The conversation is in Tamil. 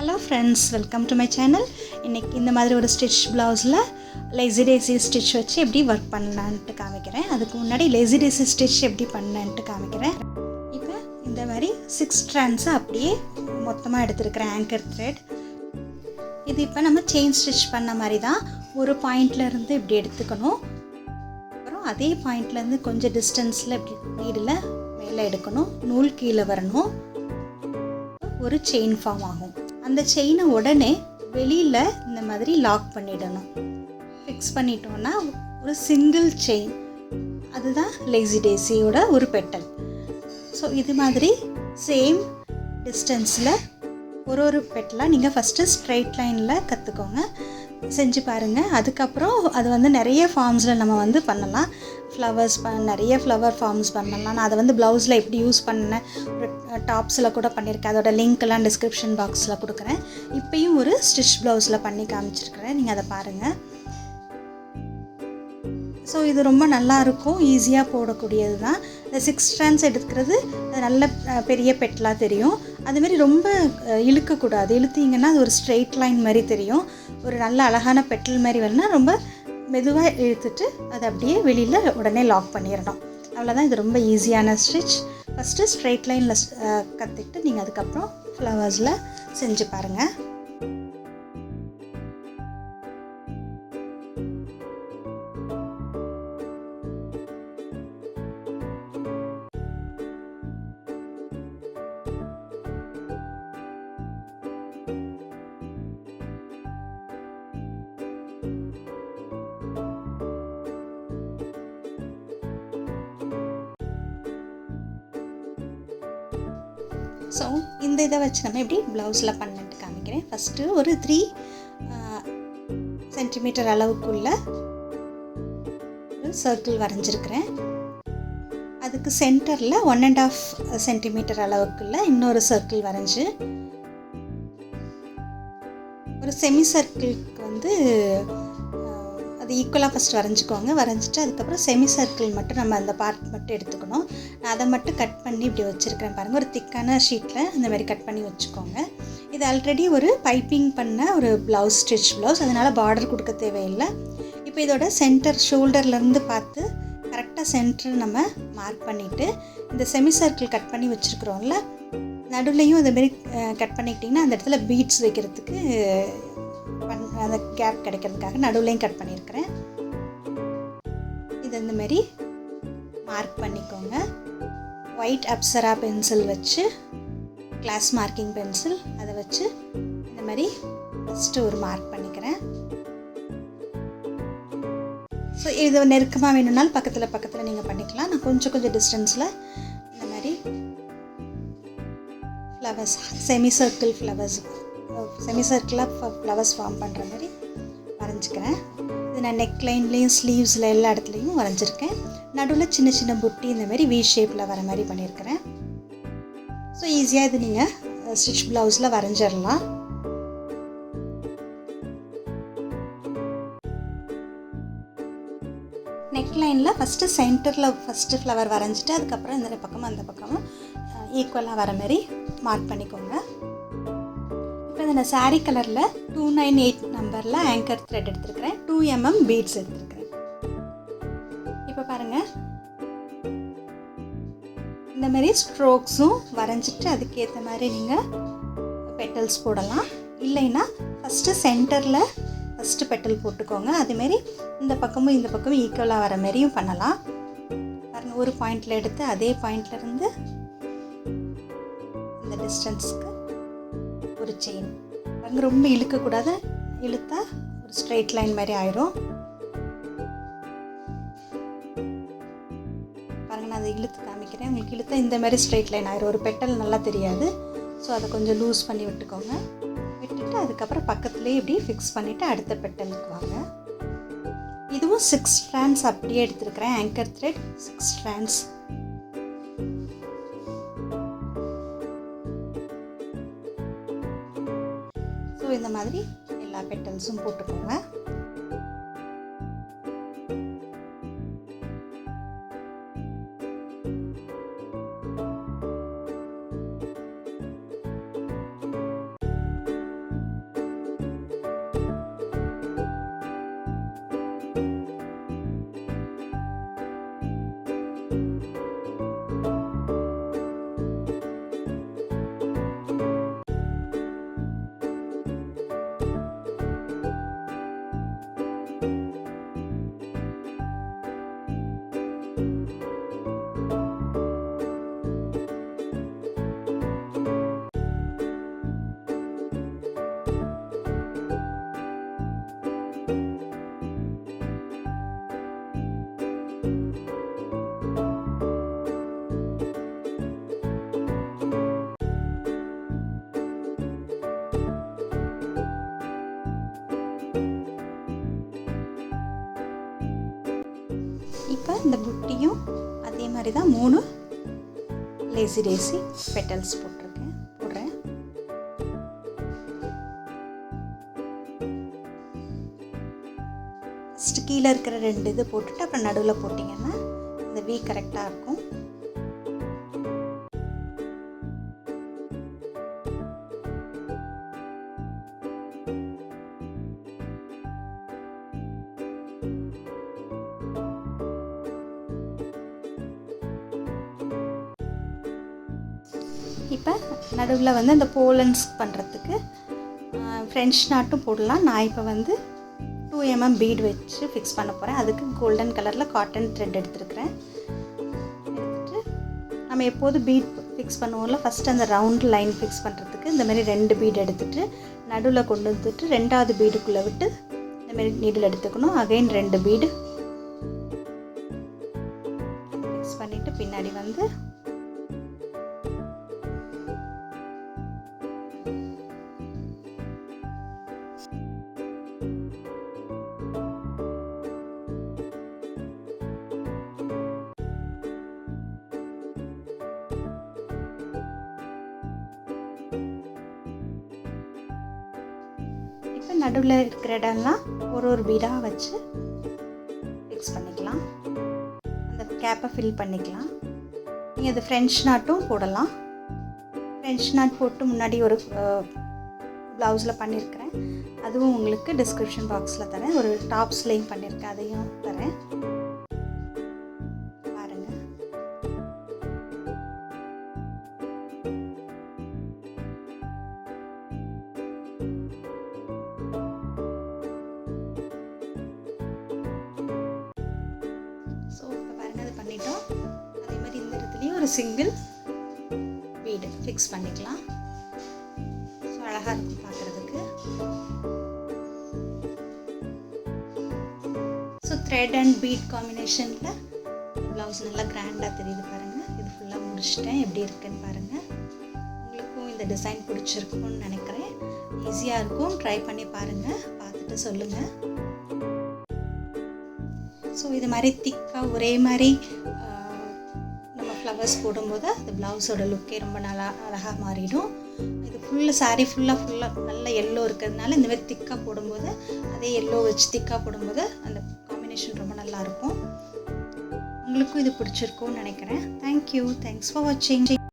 Hello friends, welcome to my channel. இன்னைக்கு இந்த மாதிரி ஒரு ஸ்டிச் ப்ளவுஸில் லேசி டேசி ஸ்டிச் வச்சு எப்படி ஒர்க் பண்ணலான்ட்டு காமிக்கிறேன். அதுக்கு முன்னாடி லேசி டேசி ஸ்டிச் எப்படி பண்ணலான்ட்டு காமிக்கிறேன். இப்போ இந்த மாதிரி 6 ஸ்ட்ராண்ட்ஸை அப்படியே மொத்தமாக எடுத்துருக்கிறேன் ஆங்கர் த்ரெட். இது இப்போ நம்ம செயின் ஸ்டிச் பண்ண மாதிரி தான் ஒரு பாயிண்ட்லேருந்து இப்படி எடுத்துக்கணும். அப்புறம் அதே பாயிண்ட்லேருந்து கொஞ்சம் டிஸ்டன்ஸில் இப்படி நீடில் மேலே எடுக்கணும், நூல் கீழே வரணும், ஒரு செயின் ஃபார்ம் ஆகும். அந்த செயினை உடனே வெளியில் இந்த மாதிரி லாக் பண்ணிடணும். ஃபிக்ஸ் பண்ணிட்டோன்னா ஒரு சிங்கிள் செயின், அதுதான் லேசி டேசியோட ஒரு பெட்டல். ஸோ இது மாதிரி சேம் டிஸ்டன்ஸில் ஒரு பெட்டலாக நீங்கள் ஃபஸ்ட்டு ஸ்ட்ரைட் லைனில் கற்றுக்கோங்க, செஞ்சு பாருங்கள். அதுக்கப்புறம் அது நிறைய ஃபார்ம்ஸில் நம்ம பண்ணலாம். ஃப்ளவர்ஸ் நிறைய ஃப்ளவர் ஃபார்ம்ஸ் பண்ணலாம். நான் அதை ப்ளவுஸில் எப்படி யூஸ் பண்ணேன், ஒரு டாப்ஸில் கூட பண்ணியிருக்கேன். அதோட லிங்க்கெல்லாம் டிஸ்கிரிப்ஷன் பாக்ஸில் கொடுக்குறேன். இப்போயும் ஒரு ஸ்டிச் ப்ளவுஸில் பண்ணி காமிச்சிருக்கிறேன், நீங்கள் அதை பாருங்கள். ஸோ இது ரொம்ப நல்லாயிருக்கும், ஈஸியாக போடக்கூடியது தான். இந்த 6 ஸ்ட்ராண்ட்ஸ் எடுக்கிறது நல்ல பெரிய பெட்டலாக தெரியும். அதுமாரி ரொம்ப இழுக்கக்கூடாது, இழுத்திங்கன்னா அது ஒரு ஸ்ட்ரெயிட் லைன் மாதிரி தெரியும். ஒரு நல்ல அழகான பெட்டல் மாதிரி வரணும்னா ரொம்ப மெதுவாக இழுத்துட்டு அதை அப்படியே வெளியில் உடனே லாக் பண்ணிடணும். அவ்வளோதான். இது ரொம்ப ஈஸியான ஸ்டிச். ஃபஸ்ட்டு ஸ்ட்ரெயிட் லைனில் கற்றுக்கிட்டு நீங்கள் அதுக்கப்புறம் ஃப்ளவர்ஸில் செஞ்சு பாருங்கள். ஸோ இந்த இதை வச்சு நம்ம எப்படி ப்ளவுஸில் பண்ணிட்டு காமிக்கிறேன். ஃபஸ்ட்டு ஒரு 3 சென்டிமீட்டர் அளவுக்குள்ள ஒரு சர்க்கிள் வரைஞ்சிருக்கிறேன். அதுக்கு சென்டரில் 1.5 சென்டிமீட்டர் அளவுக்குள்ள இன்னொரு சர்க்கிள் வரைஞ்சி, ஒரு செமி சர்க்கிளுக்கு அது ஈக்குவலாக ஃபஸ்ட் வரைஞ்சிக்கோங்க. வரைஞ்சிட்டு அதுக்கப்புறம் செமி சர்க்கிள் மட்டும் நம்ம அந்த பார்ட் மட்டும் எடுத்துக்கணும். நான் அதை மட்டும் கட் பண்ணி இப்படி வச்சுருக்கிறேன் பாருங்கள். ஒரு திக்கான ஷீட்டில் இந்த மாதிரி கட் பண்ணி வச்சுக்கோங்க. இது ஆல்ரெடி ஒரு பைப்பிங் பண்ண ஒரு ப்ளவுஸ், ஸ்டிச் ப்ளவுஸ், அதனால் பார்டர் கொடுக்க தேவையில்லை. இப்போ இதோட சென்டர் ஷோல்டர்லேருந்து பார்த்து கரெக்டாக சென்டர் நம்ம மார்க் பண்ணிவிட்டு, இந்த செமி சர்க்கிள் கட் பண்ணி வச்சுருக்குறோம்ல, நடுவுலையும் இதுமாரி கட் பண்ணிக்கிட்டிங்கன்னா அந்த இடத்துல பீட்ஸ் வைக்கிறதுக்கு அந்த கேப் கிடைக்கிறதுக்காக நடுவுலையும் கட் பண்ணியிருக்கிறேன். இது இந்தமாரி மார்க் பண்ணிக்கோங்க. ஒயிட் அப்சரா பென்சில் வச்சு, கிளாஸ் மார்க்கிங் பென்சில் அதை வச்சு இந்த மாதிரி ஃபஸ்ட்டு ஒரு மார்க் பண்ணிக்கிறேன். ஸோ இது நெருக்கமாக வேணும்னாலும் பக்கத்தில் நீங்கள் பண்ணிக்கலாம். நான் கொஞ்சம் டிஸ்டன்ஸில் இந்த மாதிரி ஃப்ளவர்ஸ், செமி சர்க்கிளாக ஃப்ளவர்ஸ் ஃபார்ம் பண்ணுற மாதிரி வரைஞ்சிக்கிறேன். இது நான் நெக் லைன்லேயும் ஸ்லீவ்ஸில் எல்லா இடத்துலையும் வரைஞ்சிருக்கேன். நடுவில் சின்ன சின்ன புட்டி இந்த மாதிரி வி ஷேப்பில் வர மாதிரி பண்ணியிருக்கிறேன். ஸோ ஈஸியாக இது நீங்கள் ஸ்டிச் ப்ளவுஸில் வரைஞ்சிடலாம். நெக் லைனில் ஃபஸ்ட்டு சென்டரில் ஃபஸ்ட்டு ஃப்ளவர் வரைஞ்சிட்டு அதுக்கப்புறம் இந்த பக்கமும் அந்த பக்கமும் ஈக்குவலாக வர மாதிரி மார்க் பண்ணிக்கோங்க. இப்போ இந்த சாரீ கலரில் 298 நம்பரில் ஆங்கர் த்ரெட் எடுத்துருக்கிறேன். 2 mm பீட்ஸ் எடுத்துருக்கிறேன். இப்போ பாருங்கள், இந்த மாதிரி ஸ்ட்ரோக்ஸும் வரைஞ்சிட்டு அதுக்கேற்ற மாதிரி நீங்கள் பெட்டல்ஸ் போடலாம். இல்லைன்னா ஃபஸ்ட்டு சென்டரில் ஃபஸ்ட்டு பெட்டல் போட்டுக்கோங்க. அதேமாரி இந்த பக்கமும் ஈக்குவலாக வர மாதிரியும் பண்ணலாம். பாருங்கள், ஒரு பாயிண்டில் எடுத்து அதே பாயிண்ட்லேருந்து இந்த டிஸ்டன்ஸுக்கு ஒரு செயின் பாருங்கள். ரொம்ப இழுக்கக்கூடாது, இழுத்தா ஒரு ஸ்ட்ரெயிட் லைன் மாதிரி ஆயிரும். பாருங்கள், நான் அதை இழுத்து காமிக்கிறேன். உங்களுக்கு இழுத்தா இந்த மாதிரி ஸ்ட்ரெயிட் லைன் ஆயிரும், ஒரு பெட்டல் நல்லா தெரியாது. ஸோ அதை கொஞ்சம் லூஸ் பண்ணி விட்டுக்கோங்க. விட்டுட்டு அதுக்கப்புறம் பக்கத்துலேயே இப்படி ஃபிக்ஸ் பண்ணிவிட்டு அடுத்த பெட்டலுக்கு வாங்க. இதுவும் 6 ஸ்ட்ராண்ட்ஸ் அப்படியே எடுத்துருக்கிறேன். Anchor thread 6 strands. ஸோ இந்த மாதிரி எல்லா பெட்டல்ஸும் போட்டுக்கோங்க. மாதிரி தான் 3 லேசி டேசி பெட்டல்ஸ் போடுறேன். ஃபஸ்ட்டு கீழே இருக்கிற 2 இது போட்டுட்டு அப்புறம் நடுவில் போட்டிங்கன்னா இந்த வி கரெக்டாக இருக்கும். இப்போ நடுவில் வந்து அந்த போலன்ஸ் பண்ணுறதுக்கு ஃப்ரெஞ்ச் நாட்டும் போடலாம். நான் இப்போ வந்து 2 mm பீட் வச்சு ஃபிக்ஸ் பண்ண போகிறேன். அதுக்கு கோல்டன் கலரில் காட்டன் த்ரெட் எடுத்துருக்கிறேன். எடுத்துகிட்டு நம்ம எப்போதும் பீட் ஃபிக்ஸ் பண்ணுவோம்ல, ஃபஸ்ட்டு அந்த ரவுண்ட் லைன் ஃபிக்ஸ் பண்ணுறதுக்கு இந்தமாரி 2 பீட் எடுத்துகிட்டு நடுவில் கொண்டு வந்துட்டு 2வது பீடுக்குள்ளே விட்டு இந்தமாரி நீடில் எடுத்துக்கணும். அகைன் 2 பீடு ஃபிக்ஸ் பண்ணிவிட்டு பின்னாடி வந்து நடுவில் இருக்கிற இடம்லாம் ஒரு பீடாக வச்சு ஃபிக்ஸ் பண்ணிக்கலாம். அந்த கேப்பை ஃபில் பண்ணிக்கலாம். நீங்கள் அது ஃப்ரெஞ்ச் நாட்டும் போடலாம். ஃப்ரெஞ்ச் நாட் போட்டு முன்னாடி ஒரு ப்ளவுஸில் பண்ணியிருக்கிறேன். அதுவும் உங்களுக்கு டிஸ்கிரிப்ஷன் பாக்ஸில் தரேன். ஒரு டாப்ஸ்லேயும் பண்ணியிருக்கேன், அதையும் தரேன். ஸோ இப்போ பாருங்கள், அது பண்ணிட்டோம். அதே மாதிரி இந்த இடத்துலையும் ஒரு சிங்கிள் பீடு ஃபிக்ஸ் பண்ணிக்கலாம். ஸோ அழகாக இருக்கும் பார்க்குறதுக்கு. ஸோ த்ரெட் அண்ட் பீட் காம்பினேஷனில் ப்ளவுஸ் நல்லா கிராண்டாக தெரியுது பாருங்கள். இது ஃபுல்லாக முடிச்சிட்டேன். எப்படி இருக்குன்னு பாருங்கள். உங்களுக்கும் இந்த டிசைன் பிடிச்சிருக்கும்னு நினைக்கிறேன். ஈஸியாக இருக்கும். ட்ரை பண்ணி பாருங்கள், பார்த்துட்டு சொல்லுங்கள். ஸோ இது மாதிரி திக்காக ஒரே மாதிரி நம்ம ஃப்ளவர்ஸ் போடும்போது அந்த ப்ளவுஸோட லுக்கே ரொம்ப நல்லா அழகாக மாறிடும். இது ஃபுல்லாக சாரீ ஃபுல்லாக நல்ல எல்லோ இருக்கிறதுனால இந்த மாதிரி திக்காக போடும்போது, அதே எல்லோ வச்சு திக்காக போடும்போது அந்த காம்பினேஷன் ரொம்ப நல்லாயிருக்கும். உங்களுக்கும் இது பிடிச்சிருக்கும்னு நினைக்கிறேன். தேங்க்யூ. தேங்க்ஸ் ஃபார் வாட்சிங்.